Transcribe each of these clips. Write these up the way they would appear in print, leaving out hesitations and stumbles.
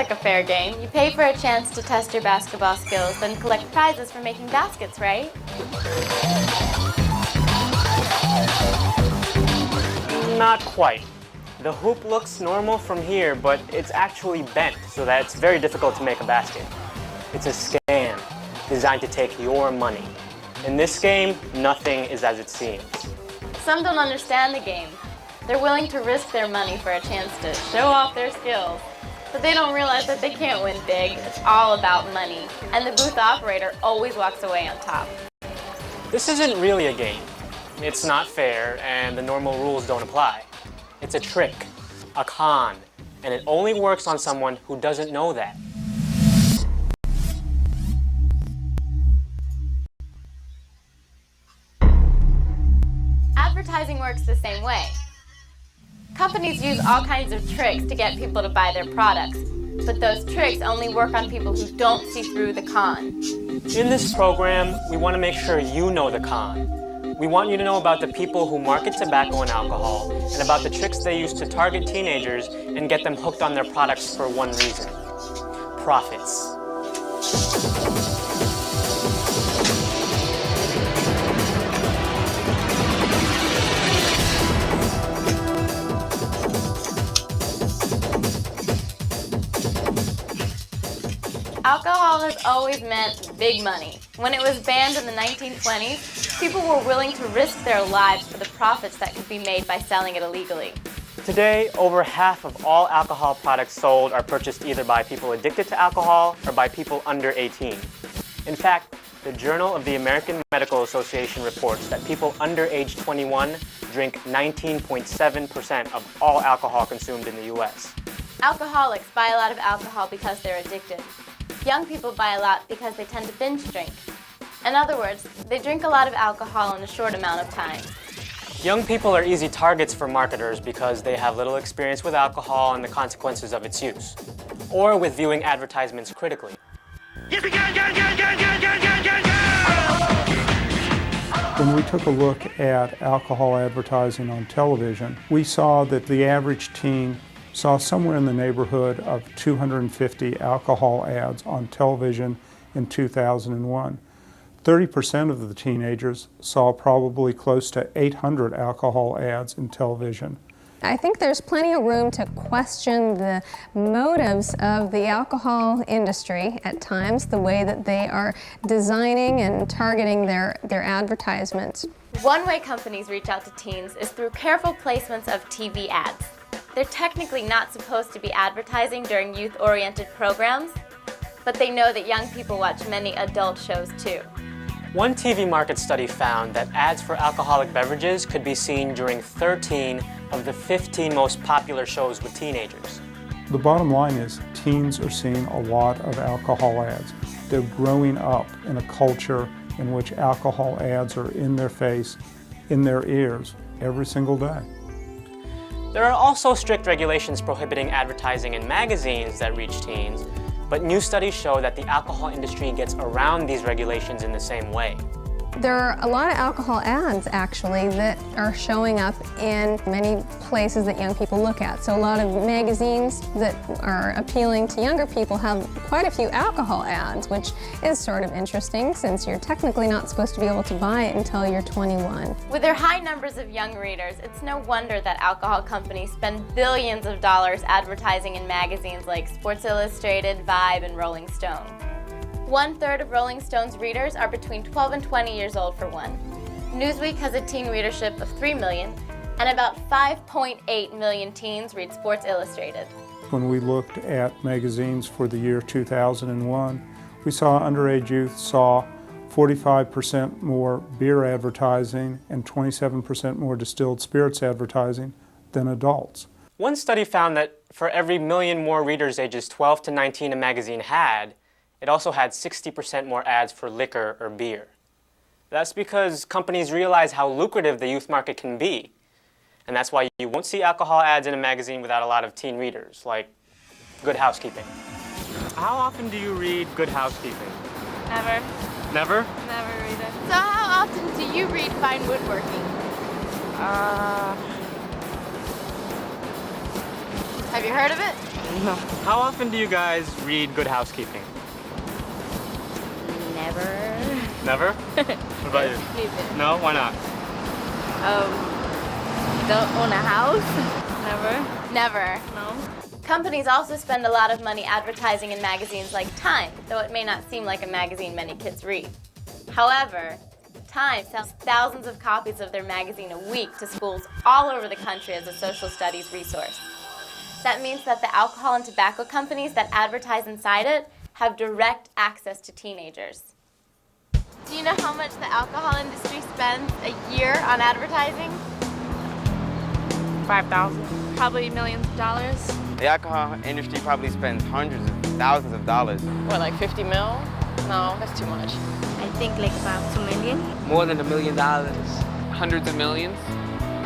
like a fair game. You pay for a chance to test your basketball skills, then collect prizes for making baskets, right? Not quite. The hoop looks normal from here, but it's actually bent so that it's very difficult to make a basket. It's a scam designed to take your money. In this game, nothing is as it seems. Some don't understand the game. They're willing to risk their money for a chance to show off their skills. But they don't realize that they can't win big. It's all about money. And the booth operator always walks away on top. This isn't really a game. It's not fair, and the normal rules don't apply. It's a trick, a con, and it only works on someone who doesn't know that. Advertising works the same way. Companies use all kinds of tricks to get people to buy their products, but those tricks only work on people who don't see through the con. In this program, we want to make sure you know the con. We want you to know about the people who market tobacco and alcohol, and about the tricks they use to target teenagers and get them hooked on their products for one reason: profits. Alcohol has always meant big money. When it was banned in the 1920s, people were willing to risk their lives for the profits that could be made by selling it illegally. Today, over half of all alcohol products sold are purchased either by people addicted to alcohol or by people under 18. In fact, the Journal of the American Medical Association reports that people under age 21 drink 19.7% of all alcohol consumed in the U.S. Alcoholics buy a lot of alcohol because they're addicted. Young people buy a lot because they tend to binge drink. In other words, they drink a lot of alcohol in a short amount of time. Young people are easy targets for marketers because they have little experience with alcohol and the consequences of its use, or with viewing advertisements critically. When we took a look at alcohol advertising on television, we saw that the average teen saw somewhere in the neighborhood of 250 alcohol ads on television in 2001. 30% of the teenagers saw probably close to 800 alcohol ads in television. I think there's plenty of room to question the motives of the alcohol industry at times, the way that they are designing and targeting their advertisements. One way companies reach out to teens is through careful placements of TV ads. They're technically not supposed to be advertising during youth-oriented programs, but they know that young people watch many adult shows too. One TV market study found that ads for alcoholic beverages could be seen during 13 of the 15 most popular shows with teenagers. The bottom line is teens are seeing a lot of alcohol ads. They're growing up in a culture in which alcohol ads are in their face, in their ears, every single day. There are also strict regulations prohibiting advertising in magazines that reach teens, but new studies show that the alcohol industry gets around these regulations in the same way. There are a lot of alcohol ads, actually, that are showing up in many places that young people look at. So a lot of magazines that are appealing to younger people have quite a few alcohol ads, which is sort of interesting since you're technically not supposed to be able to buy it until you're 21. With their high numbers of young readers, it's no wonder that alcohol companies spend billions of dollars advertising in magazines like Sports Illustrated, Vibe, and Rolling Stone. 1/3 of Rolling Stone's readers are between 12 and 20 years old for one. Newsweek has a teen readership of 3 million, and about 5.8 million teens read Sports Illustrated. When we looked at magazines for the year 2001, we saw underage youth saw 45% more beer advertising and 27% more distilled spirits advertising than adults. One study found that for every million more readers ages 12 to 19 a magazine had, it also had 60% more ads for liquor or beer. That's because companies realize how lucrative the youth market can be. And that's why you won't see alcohol ads in a magazine without a lot of teen readers, like Good Housekeeping. How often do you read Good Housekeeping? Never. Never? Never read it. So how often do you read Fine Woodworking? Have you heard of it? No. How often do you guys read Good Housekeeping? Never. Never? What about you? Neither. No? Why not? Don't own a house? Never. Never. No. Companies also spend a lot of money advertising in magazines like Time, though it may not seem like a magazine many kids read. However, Time sells thousands of copies of their magazine a week to schools all over the country as a social studies resource. That means that the alcohol and tobacco companies that advertise inside it have direct access to teenagers. Do you know how much the alcohol industry spends a year on advertising? 5,000. Probably millions of dollars. The alcohol industry probably spends hundreds of thousands of dollars. What, like 50 mil? No, that's too much. I think like about 2 million. More than $1 million. Hundreds of millions.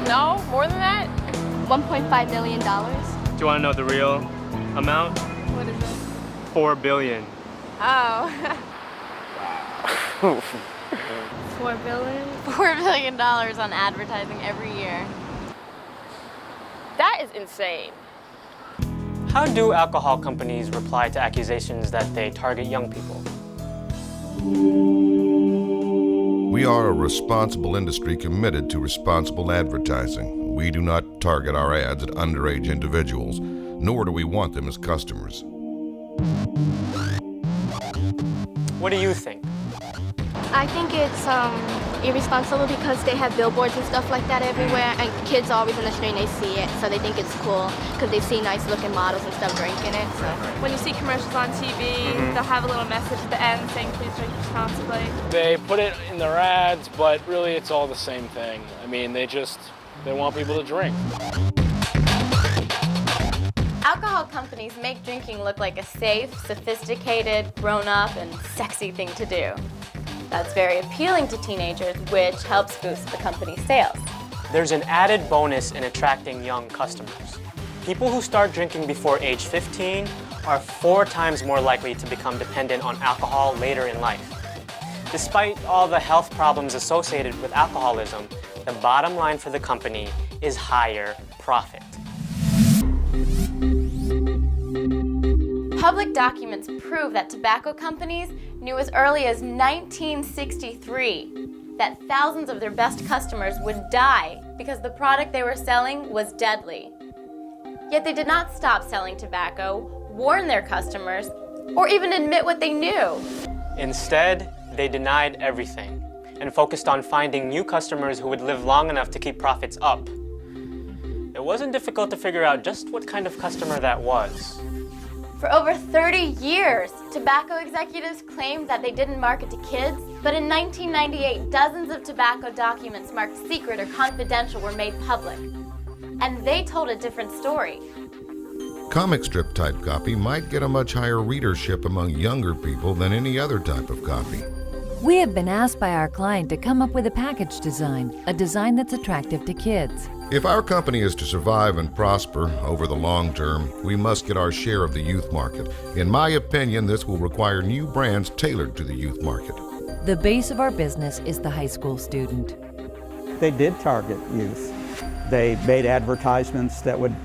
No, more than that? $1.5 million. Do you want to know the real amount? What is it? 4 billion. Oh. 4 billion? $4 billion on advertising every year. That is insane. How do alcohol companies reply to accusations that they target young people? We are a responsible industry committed to responsible advertising. We do not target our ads at underage individuals, nor do we want them as customers. What do you think? I think it's irresponsible because they have billboards and stuff like that everywhere, and kids are always in the street and they see it, so they think it's cool because they see nice-looking models and stuff drinking it. So. When you see commercials on TV, they'll have a little message at the end saying please drink responsibly. They put it in their ads, but really it's all the same thing. I mean, they want people to drink. Alcohol companies make drinking look like a safe, sophisticated, grown-up, and sexy thing to do. That's very appealing to teenagers, which helps boost the company's sales. There's an added bonus in attracting young customers. People who start drinking before age 15 are 4 times more likely to become dependent on alcohol later in life. Despite all the health problems associated with alcoholism, the bottom line for the company is higher profit. Public documents prove that tobacco companies knew as early as 1963 that thousands of their best customers would die because the product they were selling was deadly. Yet they did not stop selling tobacco, warn their customers, or even admit what they knew. Instead, they denied everything and focused on finding new customers who would live long enough to keep profits up. It wasn't difficult to figure out just what kind of customer that was. For over 30 years, tobacco executives claimed that they didn't market to kids, but in 1998, dozens of tobacco documents marked secret or confidential were made public. And they told a different story. Comic strip type copy might get a much higher readership among younger people than any other type of copy. We have been asked by our client to come up with a package design, a design that's attractive to kids. If our company is to survive and prosper over the long term, we must get our share of the youth market. In my opinion, this will require new brands tailored to the youth market. The base of our business is the high school student. They did target youth. They made advertisements that would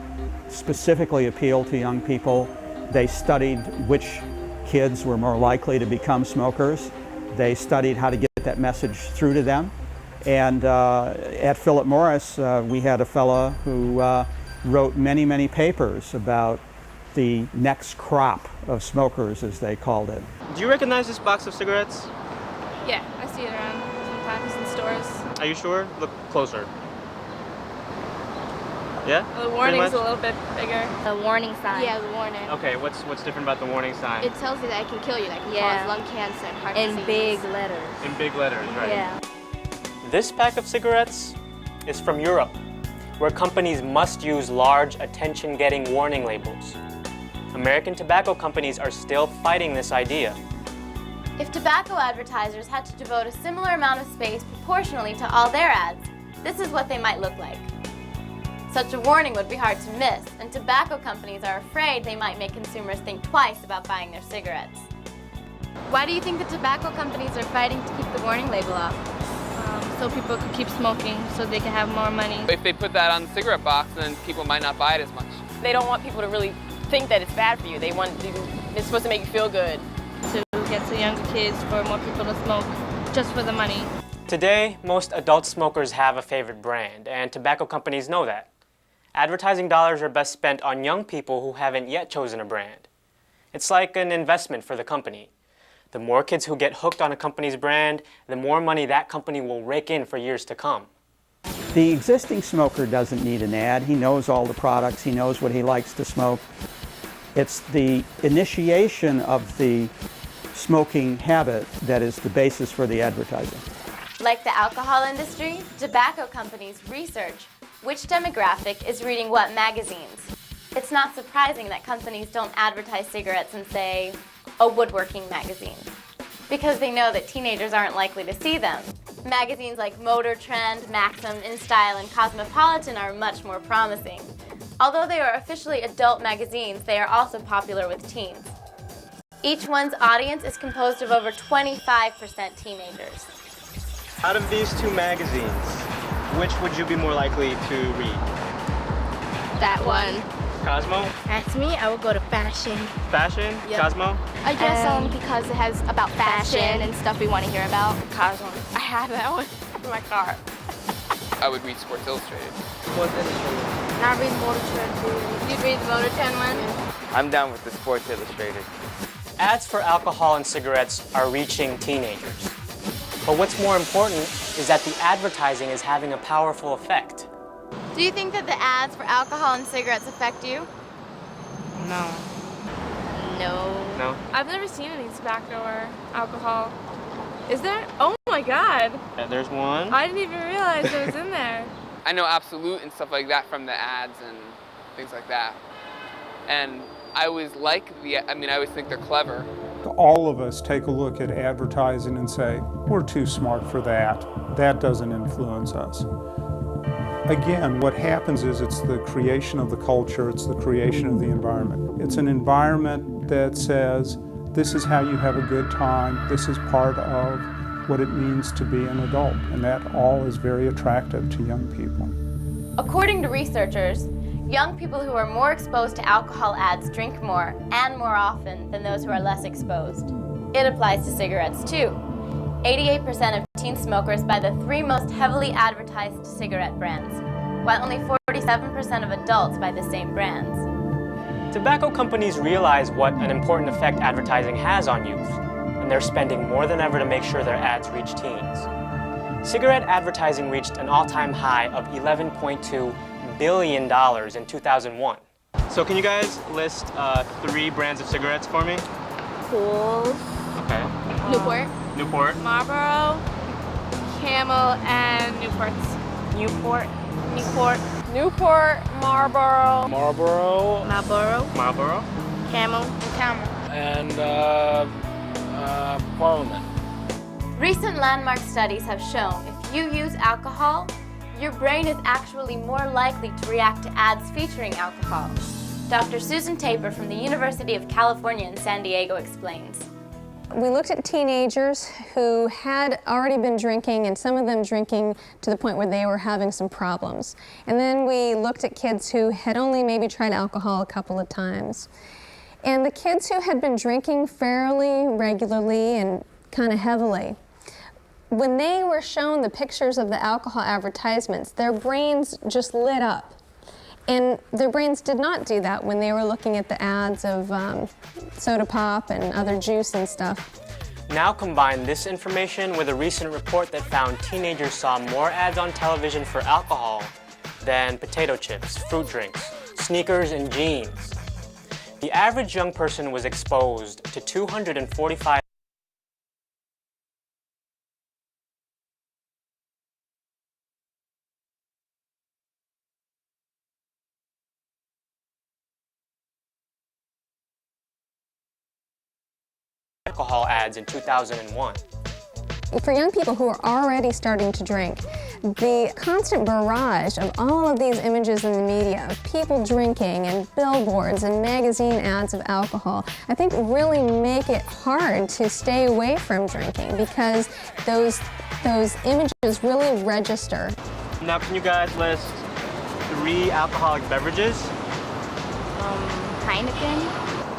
specifically appeal to young people. They studied which kids were more likely to become smokers. They studied how to get that message through to them. And at Philip Morris, we had a fellow who wrote many, many papers about the next crop of smokers, as they called it. Do you recognize this box of cigarettes? Yeah, I see it around sometimes in stores. Are you sure? Look closer. Yeah? The warning's a little bit bigger. The warning sign. Yeah, the warning. Okay, what's different about the warning sign? It tells you that it can kill you, that can cause lung cancer and heart In disease. big letters. In big letters, right? Yeah. This pack of cigarettes is from Europe, where companies must use large, attention-getting warning labels. American tobacco companies are still fighting this idea. If tobacco advertisers had to devote a similar amount of space proportionally to all their ads, this is what they might look like. Such a warning would be hard to miss, and tobacco companies are afraid they might make consumers think twice about buying their cigarettes. Why do you think the tobacco companies are fighting to keep the warning label off? So people could keep smoking so they can have more money. If they put that on the cigarette box, then people might not buy it as much. They don't want people to really think that it's bad for you. It's supposed to make you feel good. To get to younger kids, for more people to smoke, just for the money. Today, most adult smokers have a favorite brand, and tobacco companies know that. Advertising dollars are best spent on young people who haven't yet chosen a brand. It's like an investment for the company. The more kids who get hooked on a company's brand, the more money that company will rake in for years to come. The existing smoker doesn't need an ad. He knows all the products. He knows what he likes to smoke. It's the initiation of the smoking habit that is the basis for the advertising. Like the alcohol industry, tobacco companies research which demographic is reading what magazines. It's not surprising that companies don't advertise cigarettes in, say, a woodworking magazine, because they know that teenagers aren't likely to see them. Magazines like Motor Trend, Maxim, InStyle, and Cosmopolitan are much more promising. Although they are officially adult magazines, they are also popular with teens. Each one's audience is composed of over 25% teenagers. Out of these two magazines, which would you be more likely to read? That one. Cosmo? That's me. I would go to fashion. Fashion? Yep. Cosmo? I guess because it has about fashion and stuff we want to hear about. Cosmo. I have that one in my car. I would read Sports Illustrated. Sports Illustrated. And I read Motor Trend too. You'd read the Motor Trend one? I'm down with the Sports Illustrated. Ads for alcohol and cigarettes are reaching teenagers. But what's more important is that the advertising is having a powerful effect. Do you think that the ads for alcohol and cigarettes affect you? No. No. No? I've never seen any tobacco or alcohol. Is there? Oh my God. Yeah, there's one. I didn't even realize it was in there. I know Absolute and stuff like that from the ads and things like that. And I always think they're clever. All of us take a look at advertising and say, we're too smart for that. That doesn't influence us. Again, what happens is it's the creation of the culture, it's the creation of the environment. It's an environment that says, this is how you have a good time, this is part of what it means to be an adult, and that all is very attractive to young people. According to researchers, young people who are more exposed to alcohol ads drink more and more often than those who are less exposed. It applies to cigarettes too. 88% of teen smokers buy the three most heavily advertised cigarette brands, while only 47% of adults buy the same brands. Tobacco companies realize what an important effect advertising has on youth, and they're spending more than ever to make sure their ads reach teens. Cigarette advertising reached an all-time high of $11.2 billion in 2001. So can you guys list 3 brands of cigarettes for me? Cool. Okay. Newport. Newport. Marlboro, Camel, and Newports. Newport. Marlboro. Marlboro. Camel. And Parliament. Recent landmark studies have shown if you use alcohol, your brain is actually more likely to react to ads featuring alcohol. Dr. Susan Taper from the University of California in San Diego explains. We looked at teenagers who had already been drinking, and some of them drinking to the point where they were having some problems. And then we looked at kids who had only maybe tried alcohol a couple of times. And the kids who had been drinking fairly regularly and kind of heavily, when they were shown the pictures of the alcohol advertisements, their brains just lit up. And their brains did not do that when they were looking at the ads of soda pop and other juice and stuff. Now combine this information with a recent report that found teenagers saw more ads on television for alcohol than potato chips, fruit drinks, sneakers, and jeans. The average young person was exposed to 245 alcohol ads in 2001. For young people who are already starting to drink, the constant barrage of all of these images in the media of people drinking and billboards and magazine ads of alcohol, I think really make it hard to stay away from drinking because those images really register. Now can you guys list 3 alcoholic beverages? Heineken.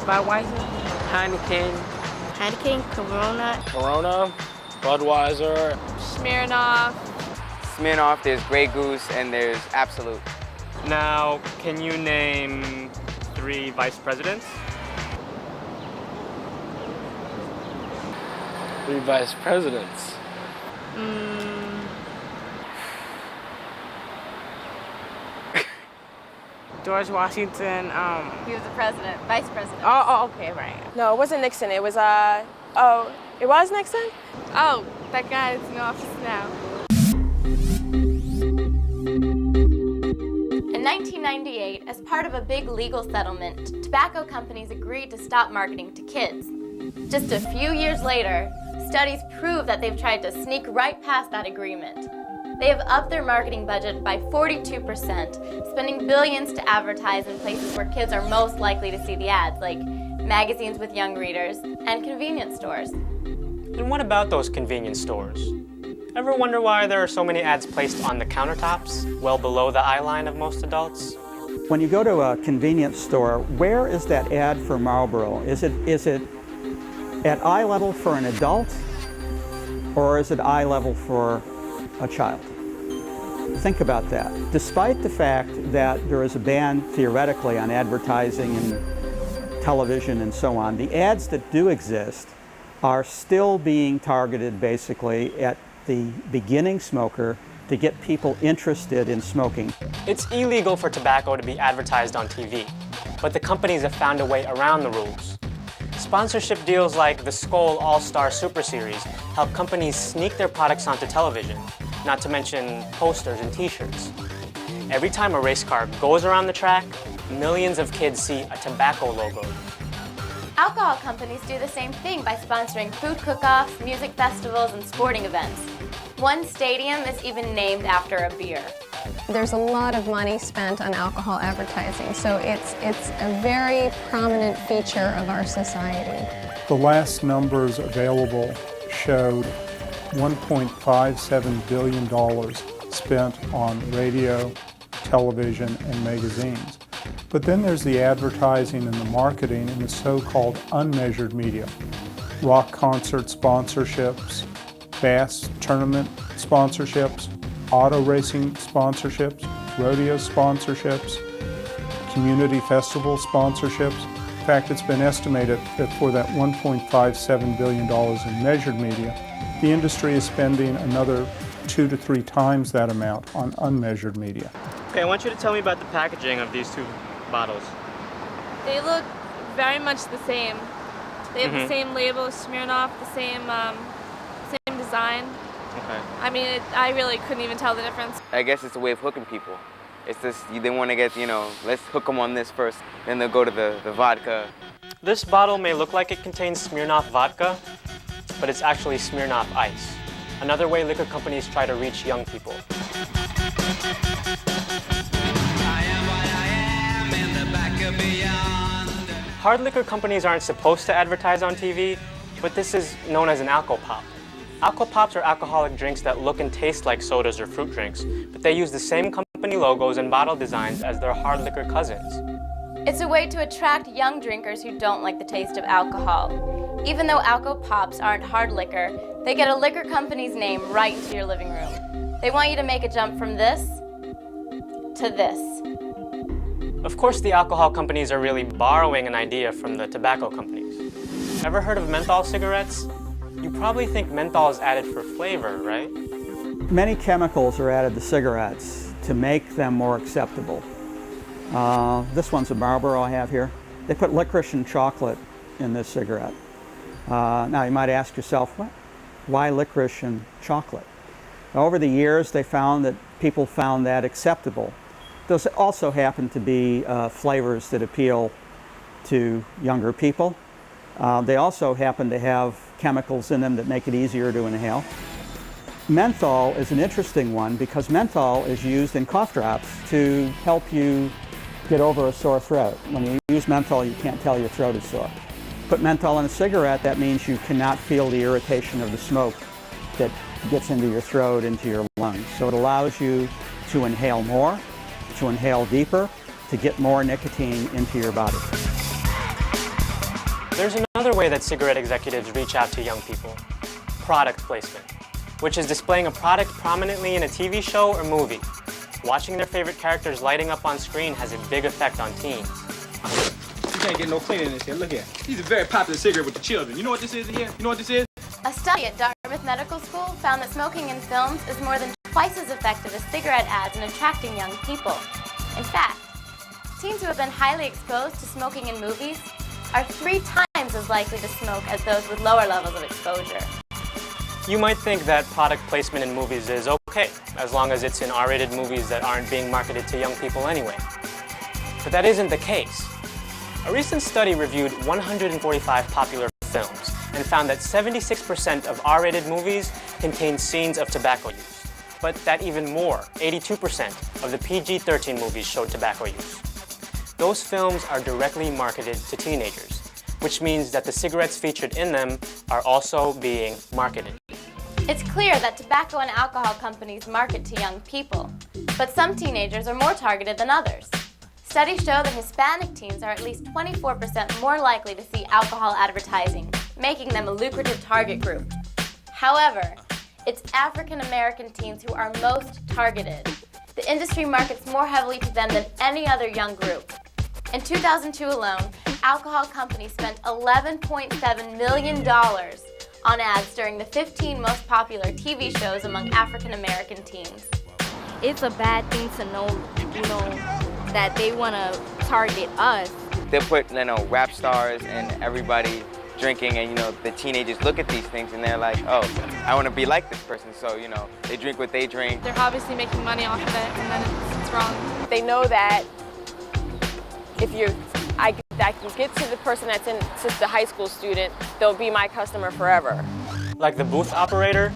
Budweiser. Heineken, Corona. Corona, Budweiser. Smirnoff. Smirnoff, there's Grey Goose, and there's Absolute. Now, can you name 3 vice presidents? 3 vice presidents. George Washington. He was the president, vice president. Oh, okay, right. No, it wasn't Nixon. It was it was Nixon. Oh, that guy is in office now. In 1998, as part of a big legal settlement, tobacco companies agreed to stop marketing to kids. Just a few years later, studies prove that they've tried to sneak right past that agreement. They have upped their marketing budget by 42%, spending billions to advertise in places where kids are most likely to see the ads, like magazines with young readers and convenience stores. And what about those convenience stores? Ever wonder why there are so many ads placed on the countertops, well below the eye line of most adults? When you go to a convenience store, where is that ad for Marlboro? Is it at eye level for an adult, or is it eye level for a child? Think about that. Despite the fact that there is a ban theoretically on advertising and television and so on, the ads that do exist are still being targeted basically at the beginning smoker to get people interested in smoking. It's illegal for tobacco to be advertised on TV, but the companies have found a way around the rules. Sponsorship deals like the Skoal All-Star Super Series help companies sneak their products onto television, not to mention posters and t-shirts. Every time a race car goes around the track, millions of kids see a tobacco logo. Alcohol companies do the same thing by sponsoring food cook-offs, music festivals, and sporting events. One stadium is even named after a beer. There's a lot of money spent on alcohol advertising, so it's a very prominent feature of our society. The last numbers available showed $1.57 billion spent on radio, television, and magazines. But then there's the advertising and the marketing in the so-called unmeasured media. Rock concert sponsorships, bass tournament sponsorships, auto racing sponsorships, rodeo sponsorships, community festival sponsorships. In fact, it's been estimated that for that $1.57 billion in measured media, the industry is spending another 2 to 3 times that amount on unmeasured media. Okay, I want you to tell me about the packaging of these 2 bottles. They look very much the same. They have the same label, Smirnoff, the same design. Okay. I mean, I really couldn't even tell the difference. I guess it's a way of hooking people. It's just, they want to get, let's hook them on this first, then they'll go to the vodka. This bottle may look like it contains Smirnoff vodka, but it's actually Smirnoff Ice, another way liquor companies try to reach young people. Hard liquor companies aren't supposed to advertise on TV, but this is known as an Alcopop. Alcopops are alcoholic drinks that look and taste like sodas or fruit drinks, but they use the same company logos and bottle designs as their hard liquor cousins. It's a way to attract young drinkers who don't like the taste of alcohol. Even though Alcopops aren't hard liquor, they get a liquor company's name right into your living room. They want you to make a jump from this to this. Of course, the alcohol companies are really borrowing an idea from the tobacco companies. Ever heard of menthol cigarettes? You probably think menthol is added for flavor, right? Many chemicals are added to cigarettes to make them more acceptable. This one's a Marlboro I have here. They put licorice and chocolate in this cigarette. Now you might ask yourself, why licorice and chocolate? Over the years, they found that people found that acceptable. Those also happen to be flavors that appeal to younger people. They also happen to have chemicals in them that make it easier to inhale. Menthol is an interesting one because menthol is used in cough drops to help you get over a sore throat. When you use menthol, you can't tell your throat is sore. Put menthol in a cigarette, that means you cannot feel the irritation of the smoke that gets into your throat, into your lungs. So it allows you to inhale more, to inhale deeper, to get more nicotine into your body. There's another way that cigarette executives reach out to young people: product placement, which is displaying a product prominently in a TV show or movie. Watching their favorite characters lighting up on screen has a big effect on teens. You can't get no cleaner in this here. Look here. These are very popular cigarette with the children. You know what this is in here? You know what this is? A study at Dartmouth Medical School found that smoking in films is more than twice as effective as cigarette ads in attracting young people. In fact, teens who have been highly exposed to smoking in movies are 3 times as likely to smoke as those with lower levels of exposure. You might think that product placement in movies is okay, as long as it's in R-rated movies that aren't being marketed to young people anyway. But that isn't the case. A recent study reviewed 145 popular films and found that 76% of R-rated movies contain scenes of tobacco use, but that even more, 82% of the PG-13 movies showed tobacco use. Those films are directly marketed to teenagers, which means that the cigarettes featured in them are also being marketed. It's clear that tobacco and alcohol companies market to young people, but some teenagers are more targeted than others. Studies show that Hispanic teens are at least 24% more likely to see alcohol advertising, making them a lucrative target group. However, it's African American teens who are most targeted. The industry markets more heavily to them than any other young group. In 2002 alone, alcohol companies spent $11.7 million on ads during the 15 most popular TV shows among African American teens. It's a bad thing to know, that they want to target us. They put, rap stars and everybody drinking, and, the teenagers look at these things and they're like, oh, I want to be like this person. So, they drink what they drink. They're obviously making money off of it, and then it's wrong. They know that if I can get to the person that's just the high school student, they'll be my customer forever. Like the booth operator,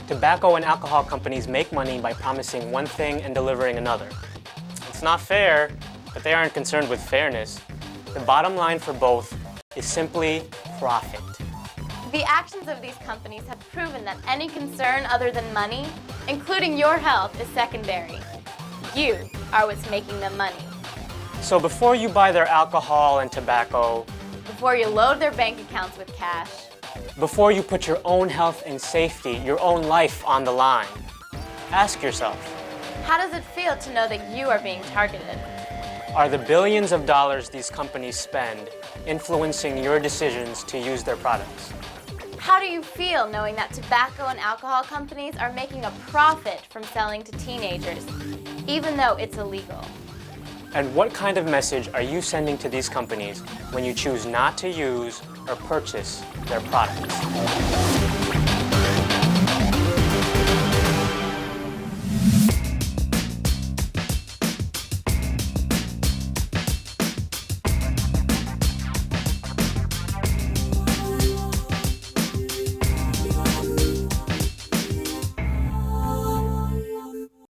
tobacco and alcohol companies make money by promising one thing and delivering another. It's not fair, but they aren't concerned with fairness. The bottom line for both is simply profit. The actions of these companies have proven that any concern other than money, including your health, is secondary. You are what's making them money. So before you buy their alcohol and tobacco, Before you load their bank accounts with cash, before you put your own health and safety, your own life on the line, ask yourself, how does it feel to know that you are being targeted? are the billions of dollars these companies spend influencing your decisions to use their products? How do you feel knowing that tobacco and alcohol companies are making a profit from selling to teenagers, even though it's illegal? And what kind of message are you sending to these companies when you choose not to use or purchase their products?